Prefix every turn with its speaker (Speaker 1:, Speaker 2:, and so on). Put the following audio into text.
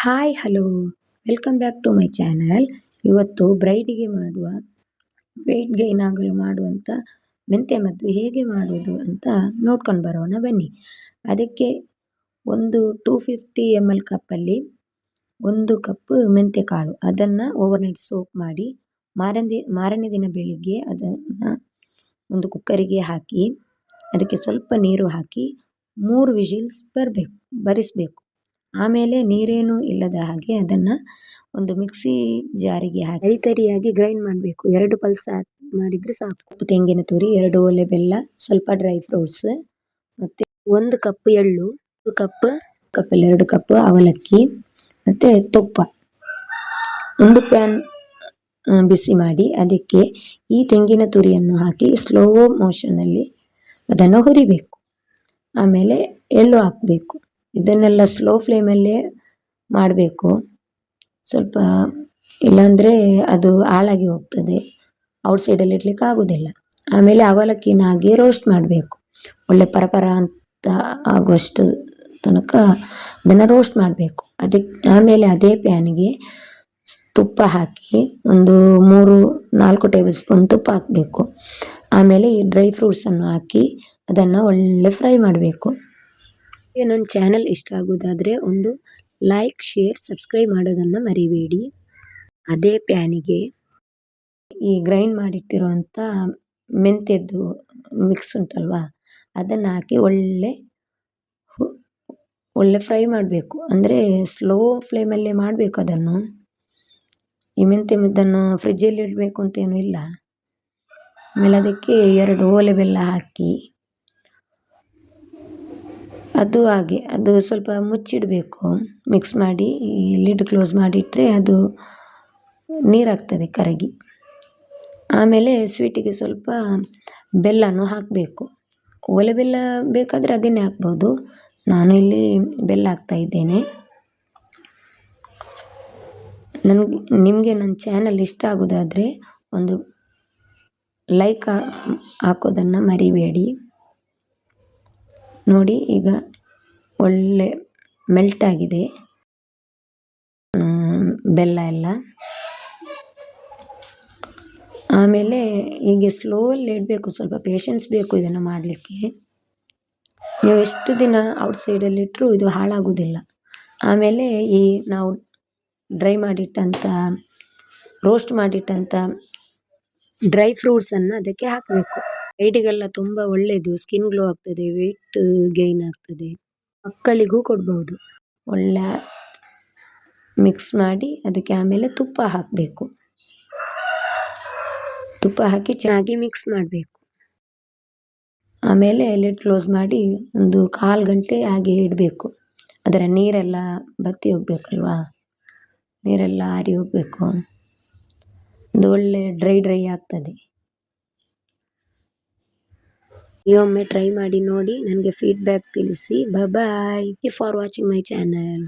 Speaker 1: Hi hello welcome back to my channel. ಇವತ್ತು ಬ್ರೈಡಿಗೆ ಮಾಡುವ ವೆಯ್ಟ್ ಗೈನ್ ಆಗಲು ಮಾಡುವಂಥ ಮೆಂತ್ಯ ಮದ್ದು ಹೇಗೆ ಮಾಡೋದು ಅಂತ ನೋಡ್ಕೊಂಡು ಬರೋಣ ಬನ್ನಿ. ಅದಕ್ಕೆ ಒಂದು 250 ml ಕಪ್ಪಲ್ಲಿ 1 ಕಪ್ ಮೆಂತ್ಯ ಕಾಳು ಅದನ್ನು ಓವರ್ನೈಟ್ ಸೋಕ್ ಮಾಡಿ ಮಾರನೇ ದಿನ ಬೆಳಿಗ್ಗೆ ಅದನ್ನು ಒಂದು ಕುಕ್ಕರಿಗೆ ಹಾಕಿ ಅದಕ್ಕೆ ಸ್ವಲ್ಪ ನೀರು ಹಾಕಿ 3 ವಿಜಿಲ್ಸ್ ಬರಿಸಬೇಕು. ಆಮೇಲೆ ನೀರೇನು ಇಲ್ಲದ ಹಾಗೆ ಅದನ್ನು ಒಂದು ಮಿಕ್ಸಿ ಜಾರಿಗೆ ಹಾಕಿ ತರಿಯಾಗಿ ಗ್ರೈಂಡ್ ಮಾಡಬೇಕು. 2 ಪಲ್ಸ್ ಮಾಡಿದರೆ ಸಾಕು. ತೆಂಗಿನ ತುರಿ, 2 ಒಲೆ ಬೆಲ್ಲ, ಸ್ವಲ್ಪ ಡ್ರೈ ಫ್ರೂಟ್ಸ್, ಮತ್ತು 1 ಕಪ್ ಎಳ್ಳು, 2 ಕಪ್ ಅವಲಕ್ಕಿ, ಮತ್ತು ತುಪ್ಪ. ಒಂದು ಪ್ಯಾನ್ ಬಿಸಿ ಮಾಡಿ ಅದಕ್ಕೆ ಈ ತೆಂಗಿನ ತುರಿಯನ್ನು ಹಾಕಿ ಸ್ಲೋ ಮೋಷನಲ್ಲಿ ಅದನ್ನು ಹುರಿಬೇಕು. ಆಮೇಲೆ ಎಳ್ಳು ಹಾಕಬೇಕು. ಇದನ್ನೆಲ್ಲ ಸ್ಲೋ ಫ್ಲೇಮಲ್ಲೇ ಮಾಡಬೇಕು. ಸ್ವಲ್ಪ ಇಲ್ಲಾಂದರೆ ಅದು ಹಾಳಾಗಿ ಹೋಗ್ತದೆ, ಔಟ್ಸೈಡಲ್ಲಿ ಇಡಲಿಕ್ಕೆ ಆಗೋದಿಲ್ಲ. ಆಮೇಲೆ ಅವಲಕ್ಕಿನ ಹಾಗೆ ರೋಸ್ಟ್ ಮಾಡಬೇಕು. ಒಳ್ಳೆ ಪರಪರ ಅಂತ ಆಗುವಷ್ಟು ತನಕ ಅದನ್ನು ರೋಸ್ಟ್ ಮಾಡಬೇಕು. ಆಮೇಲೆ ಅದೇ ಪ್ಯಾನಿಗೆ ತುಪ್ಪ ಹಾಕಿ ಒಂದು 3-4 ಟೇಬಲ್ ಸ್ಪೂನ್ ತುಪ್ಪ ಹಾಕಬೇಕು. ಆಮೇಲೆ ಈ ಡ್ರೈ ಫ್ರೂಟ್ಸನ್ನು ಹಾಕಿ ಅದನ್ನು ಒಳ್ಳೆ ಫ್ರೈ ಮಾಡಬೇಕು. ನನ್ನ ಚಾನಲ್ ಇಷ್ಟ ಆಗೋದಾದರೆ ಒಂದು ಲೈಕ್, ಶೇರ್, ಸಬ್ಸ್ಕ್ರೈಬ್ ಮಾಡೋದನ್ನು ಮರಿಬೇಡಿ. ಅದೇ ಪ್ಯಾನಿಗೆ ಈ ಗ್ರೈಂಡ್ ಮಾಡಿಟ್ಟಿರುವಂಥ ಮೆಂತ್ಯದ್ದು ಮಿಕ್ಸ್ ಉಂಟಲ್ವಾ, ಅದನ್ನು ಹಾಕಿ ಒಳ್ಳೆ ಫ್ರೈ ಮಾಡಬೇಕು. ಅಂದರೆ ಸ್ಲೋ ಫ್ಲೇಮಲ್ಲೇ ಮಾಡಬೇಕು ಅದನ್ನು. ಈ ಮೆಂತ್ಯ ಮದ್ದನ್ನು ಫ್ರಿಜ್ಜಲ್ಲಿ ಇಡಬೇಕು ಅಂತೇನೂ ಇಲ್ಲ. ಆಮೇಲೆ ಅದಕ್ಕೆ 2 ಓಲೆ ಬೆಲ್ಲ ಹಾಕಿ ಅದು ಸ್ವಲ್ಪ ಮುಚ್ಚಿಡಬೇಕು. ಮಿಕ್ಸ್ ಮಾಡಿ ಲಿಡ್ ಕ್ಲೋಸ್ ಮಾಡಿಟ್ಟರೆ ಅದು ನೀರಾಗ್ತದೆ ಕರಗಿ. ಆಮೇಲೆ ಸ್ವೀಟಿಗೆ ಸ್ವಲ್ಪ ಬೆಲ್ಲನೂ ಹಾಕಬೇಕು. ಓಲೆ ಬೆಲ್ಲ ಬೇಕಾದರೆ ಅದನ್ನೇ ಹಾಕ್ಬೋದು. ನಾನು ಇಲ್ಲಿ ಬೆಲ್ಲ ಹಾಕ್ತಾಯಿದ್ದೇನೆ. ನಿಮಗೆ ನನ್ನ ಚಾನಲ್ ಇಷ್ಟ ಆಗೋದಾದರೆ ಒಂದು ಲೈಕ್ ಹಾಕೋದನ್ನು ಮರಿಬೇಡಿ. ನೋಡಿ, ಈಗ ಒಳ್ಳೆ ಮೆಲ್ಟ್ ಆಗಿದೆ ಬೆಲ್ಲ ಎಲ್ಲ. ಆಮೇಲೆ ಹೀಗೆ ಸ್ಲೋಲ್ಲಿ ಇಡಬೇಕು. ಸ್ವಲ್ಪ ಪೇಷನ್ಸ್ ಬೇಕು ಇದನ್ನು ಮಾಡಲಿಕ್ಕೆ. ನೀವು ಎಷ್ಟು ದಿನ ಔಟ್ಸೈಡಲ್ಲಿ ಇಟ್ಟರೂ ಇದು ಹಾಳಾಗೋದಿಲ್ಲ. ಆಮೇಲೆ ಈ ನಾವು ರೋಸ್ಟ್ ಮಾಡಿಟ್ಟಂಥ ಡ್ರೈ ಫ್ರೂಟ್ಸನ್ನು ಅದಕ್ಕೆ ಹಾಕಬೇಕು. ವೆಯ್ಟಿಗೆಲ್ಲ ತುಂಬ ಒಳ್ಳೆಯದು. ಸ್ಕಿನ್ ಗ್ಲೋ ಆಗ್ತದೆ, ವೆಯ್ಟ್ ಗೈನ್ ಆಗ್ತದೆ, ಮಕ್ಕಳಿಗೂ ಕೊಡ್ಬೋದು. ಒಳ್ಳೆ ಮಿಕ್ಸ್ ಮಾಡಿ ಅದಕ್ಕೆ ಆಮೇಲೆ ತುಪ್ಪ ಹಾಕಬೇಕು. ತುಪ್ಪ ಹಾಕಿ ಚೆನ್ನಾಗಿ ಮಿಕ್ಸ್ ಮಾಡಬೇಕು. ಆಮೇಲೆ ಲಿಡ್ ಕ್ಲೋಸ್ ಮಾಡಿ ಒಂದು 1/4 ಗಂಟೆ ಹಾಗೆ ಇಡಬೇಕು. ಅದರ ನೀರೆಲ್ಲ ಬತ್ತಿ ಹೋಗಬೇಕಲ್ವಾ, ನೀರೆಲ್ಲ ಆರಿ ಹೋಗಬೇಕು. ಒಂದು ಒಳ್ಳೆ ಡ್ರೈ ಆಗ್ತದೆ. ಒಮ್ಮೆ ಟ್ರೈ ಮಾಡಿ ನೋಡಿ, ನನಗೆ ಫೀಡ್ಬ್ಯಾಕ್ ತಿಳಿಸಿ. Bye. For watching my channel.